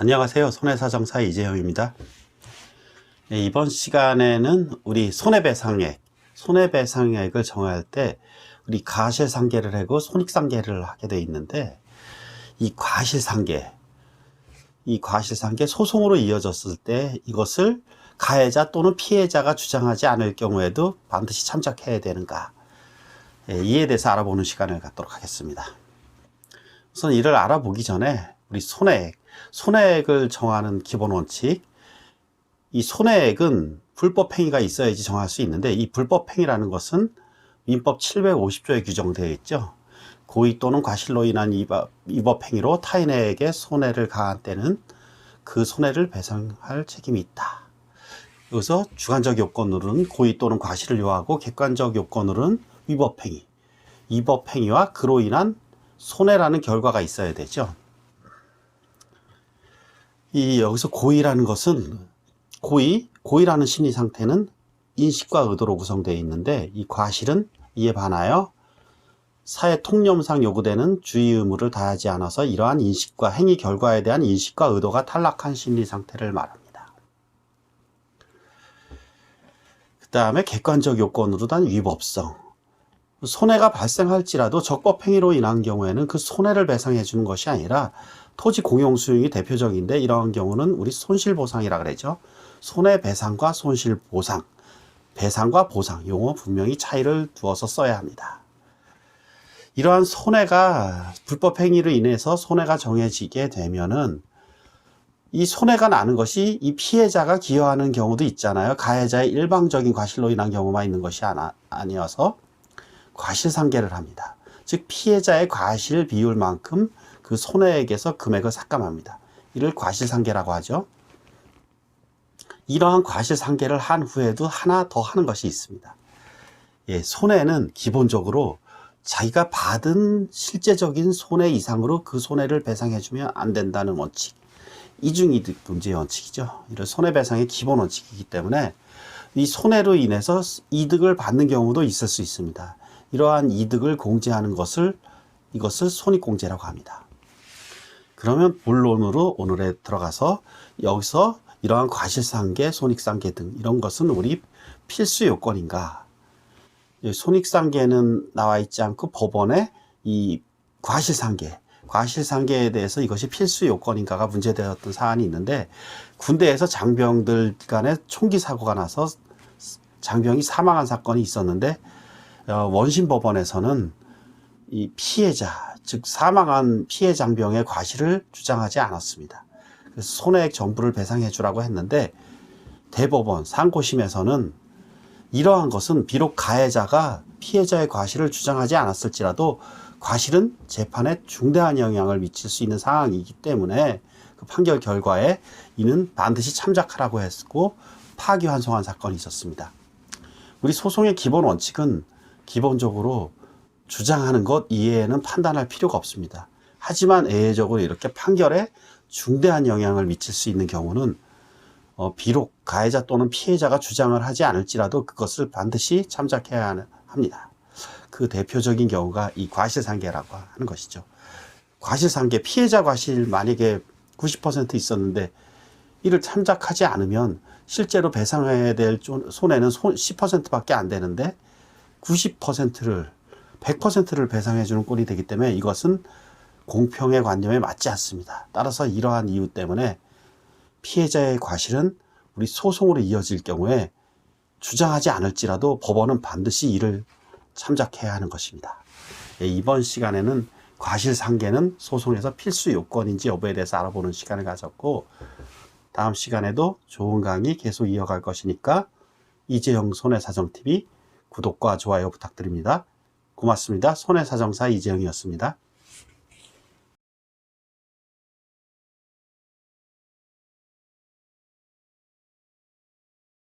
안녕하세요. 손해사정사 이재영입니다. 이번 시간에는 우리 손해배상액을 정할 때 우리 과실상계를 하고 손익상계를 하게 되어 있는데, 이 과실상계 소송으로 이어졌을 때 이것을 가해자 또는 피해자가 주장하지 않을 경우에도 반드시 참작해야 되는가, 이에 대해서 알아보는 시간을 갖도록 하겠습니다. 우선 이를 알아보기 전에 우리 손해액을 정하는 기본 원칙, 이 손해액은 불법행위가 있어야지 정할 수 있는데, 이 불법행위라는 것은 민법 750조에 규정되어 있죠. 고의 또는 과실로 인한 위법행위로 타인에게 손해를 가한 때는 그 손해를 배상할 책임이 있다. 여기서 주관적 요건으로는 고의 또는 과실을 요하고, 객관적 요건으로는 위법행위와 그로 인한 손해라는 결과가 있어야 되죠. 여기서 고의라는 것은, 고의라는 심리 상태는 인식과 의도로 구성되어 있는데, 이 과실은 이에 반하여 사회 통념상 요구되는 주의 의무를 다하지 않아서 이러한 인식과 행위 결과에 대한 인식과 의도가 탈락한 심리 상태를 말합니다. 그 다음에 객관적 요건으로 단 위법성. 손해가 발생할지라도 적법행위로 인한 경우에는 그 손해를 배상해 주는 것이 아니라 토지 공용 수용이 대표적인데, 이러한 경우는 우리 손실보상이라 그러죠. 손해배상과 손실보상, 배상과 보상, 용어 분명히 차이를 두어서 써야 합니다. 이러한 손해가, 불법행위로 인해서 손해가 정해지게 되면은 이 손해가 나는 것이 이 피해자가 기여하는 경우도 있잖아요. 가해자의 일방적인 과실로 인한 경우만 있는 것이 아니어서 과실상계를 합니다. 즉 피해자의 과실 비율만큼 그 손해액에서 금액을 삭감합니다. 이를 과실상계라고 하죠. 이러한 과실상계를 한 후에도 하나 더 하는 것이 있습니다. 손해는 기본적으로 자기가 받은 실제적인 손해 이상으로 그 손해를 배상해주면 안 된다는 원칙, 이중이득 문제의 원칙이죠. 이런 손해배상의 기본 원칙이기 때문에 이 손해로 인해서 이득을 받는 경우도 있을 수 있습니다. 이러한 이득을 공제하는 이것을 손익공제라고 합니다. 그러면 본론으로 오늘에 들어가서, 여기서 이러한 과실상계, 손익상계 등 이런 것은 우리 필수 요건인가? 손익상계는 나와 있지 않고 법원에 이 과실상계에 대해서 이것이 필수 요건인가가 문제되었던 사안이 있는데, 군대에서 장병들 간에 총기 사고가 나서 장병이 사망한 사건이 있었는데, 원심법원에서는 이 피해자, 즉 사망한 피해 장병의 과실을 주장하지 않았습니다. 그래서 손해액 전부를 배상해 주라고 했는데, 대법원 상고심에서는 이러한 것은 비록 가해자가 피해자의 과실을 주장하지 않았을지라도 과실은 재판에 중대한 영향을 미칠 수 있는 상황이기 때문에 그 판결 결과에 이는 반드시 참작하라고 했고 파기환송한 사건이 있었습니다. 우리 소송의 기본 원칙은 기본적으로 주장하는 것 이외에는 판단할 필요가 없습니다. 하지만 예외적으로 이렇게 판결에 중대한 영향을 미칠 수 있는 경우는 비록 가해자 또는 피해자가 주장을 하지 않을지라도 그것을 반드시 참작해야 합니다. 그 대표적인 경우가 이 과실상계라고 하는 것이죠. 과실상계, 피해자 과실 만약에 90% 있었는데 이를 참작하지 않으면 실제로 배상해야 될 손해는 10%밖에 안 되는데 100%를 배상해 주는 꼴이 되기 때문에 이것은 공평의 관념에 맞지 않습니다. 따라서 이러한 이유 때문에 피해자의 과실은 우리 소송으로 이어질 경우에 주장하지 않을지라도 법원은 반드시 이를 참작해야 하는 것입니다. 이번 시간에는 과실상계는 소송에서 필수 요건인지 여부에 대해서 알아보는 시간을 가졌고, 다음 시간에도 좋은 강의 계속 이어갈 것이니까 이재영 손해사정TV 구독과 좋아요 부탁드립니다. 고맙습니다. 손해사정사 이재영이었습니다.